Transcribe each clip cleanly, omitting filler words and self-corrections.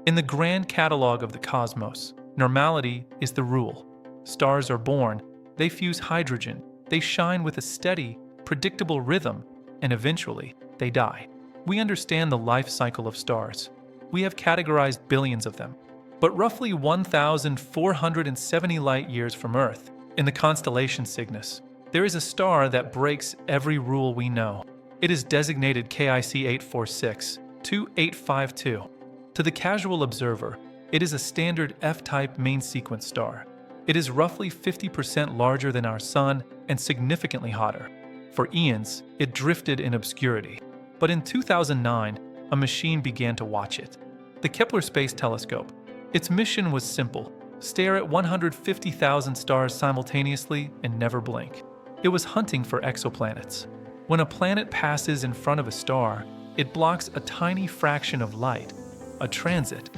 In the grand catalog of the cosmos, normality is the rule. Stars are born, they fuse hydrogen, they shine with a steady, predictable rhythm, and eventually, they die. We understand the life cycle of stars. We have categorized billions of them. But roughly 1,470 light-years from Earth, in the constellation Cygnus, there is a star that breaks every rule we know. It is designated KIC 846-2852. To the casual observer, it is a standard F-type main sequence star. It is roughly 50% larger than our Sun and significantly hotter. For eons, it drifted in obscurity. But in 2009, a machine began to watch it. The Kepler Space Telescope. Its mission was simple: stare at 150,000 stars simultaneously and never blink. It was hunting for exoplanets. When a planet passes in front of a star, it blocks a tiny fraction of light, a transit.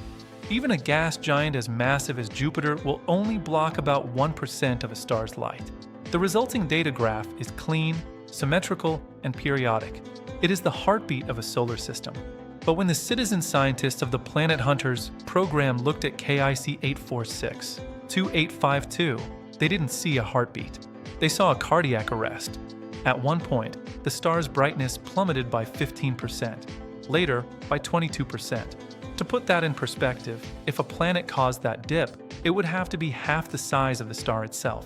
Even a gas giant as massive as Jupiter will only block about 1% of a star's light. The resulting data graph is clean, symmetrical, and periodic. It is the heartbeat of a solar system. But when the citizen scientists of the Planet Hunters program looked at KIC 846-2852, they didn't see a heartbeat. They saw a cardiac arrest. At one point, the star's brightness plummeted by 15%, later by 22%. To put that in perspective, if a planet caused that dip, it would have to be half the size of the star itself.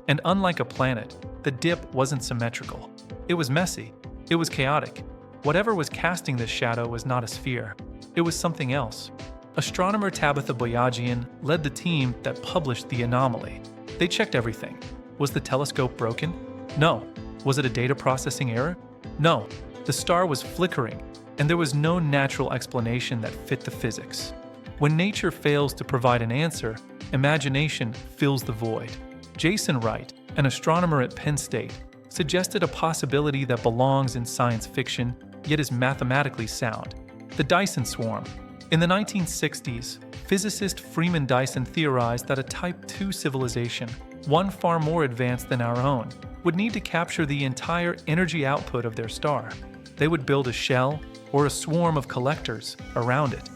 And unlike a planet, the dip wasn't symmetrical. It was messy. It was chaotic. Whatever was casting this shadow was not a sphere. It was something else. Astronomer Tabitha Boyajian led the team that published the anomaly. They checked everything. Was the telescope broken? No. Was it a data processing error? No. The star was flickering, and there was no natural explanation that fit the physics. When nature fails to provide an answer, imagination fills the void. Jason Wright, an astronomer at Penn State, suggested a possibility that belongs in science fiction, yet is mathematically sound: the Dyson Swarm. In the 1960s, physicist Freeman Dyson theorized that a Type II civilization, one far more advanced than our own, would need to capture the entire energy output of their star. They would build a shell or a swarm of collectors around it.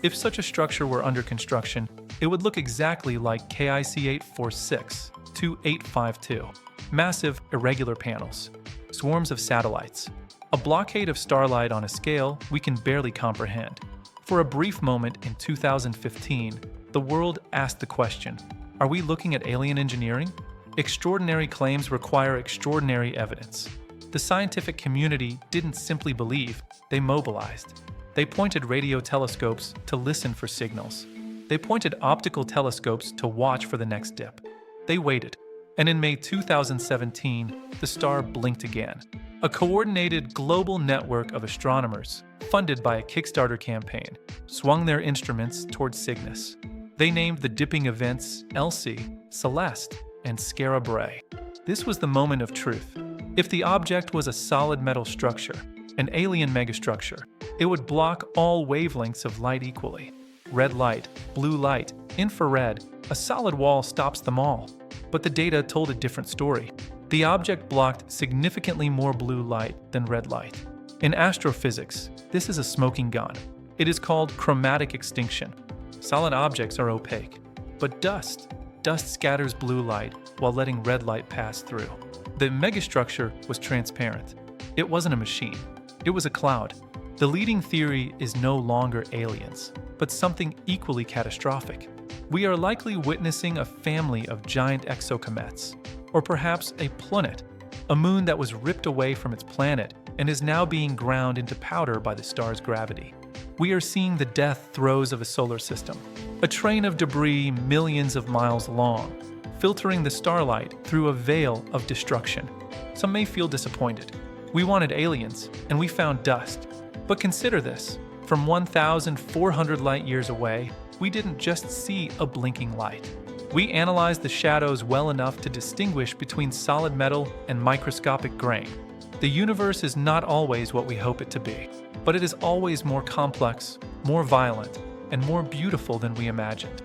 If such a structure were under construction, it would look exactly like KIC 846-2852. Massive, irregular panels, swarms of satellites, a blockade of starlight on a scale we can barely comprehend. For a brief moment in 2015, the world asked the question, are we looking at alien engineering? Extraordinary claims require extraordinary evidence. The scientific community didn't simply believe, they mobilized. They pointed radio telescopes to listen for signals. They pointed optical telescopes to watch for the next dip. They waited. And in May 2017, the star blinked again. A coordinated global network of astronomers, funded by a Kickstarter campaign, swung their instruments towards Cygnus. They named the dipping events Elsie, Celeste, and Scarab Ray. This was the moment of truth. If the object was a solid metal structure, an alien megastructure, it would block all wavelengths of light equally. Red light, blue light, infrared, a solid wall stops them all. But the data told a different story. The object blocked significantly more blue light than red light. In astrophysics, this is a smoking gun. It is called chromatic extinction. Solid objects are opaque, but dust scatters blue light while letting red light pass through. The megastructure was transparent. It wasn't a machine. It was a cloud. The leading theory is no longer aliens, but something equally catastrophic. We are likely witnessing a family of giant exocomets, or perhaps a planet, a moon that was ripped away from its planet and is now being ground into powder by the star's gravity. We are seeing the death throes of a solar system, a train of debris millions of miles long, filtering the starlight through a veil of destruction. Some may feel disappointed. We wanted aliens, and we found dust. But consider this, from 1,400 light-years away, we didn't just see a blinking light. We analyzed the shadows well enough to distinguish between solid metal and microscopic grain. The universe is not always what we hope it to be, but it is always more complex, more violent, and more beautiful than we imagined.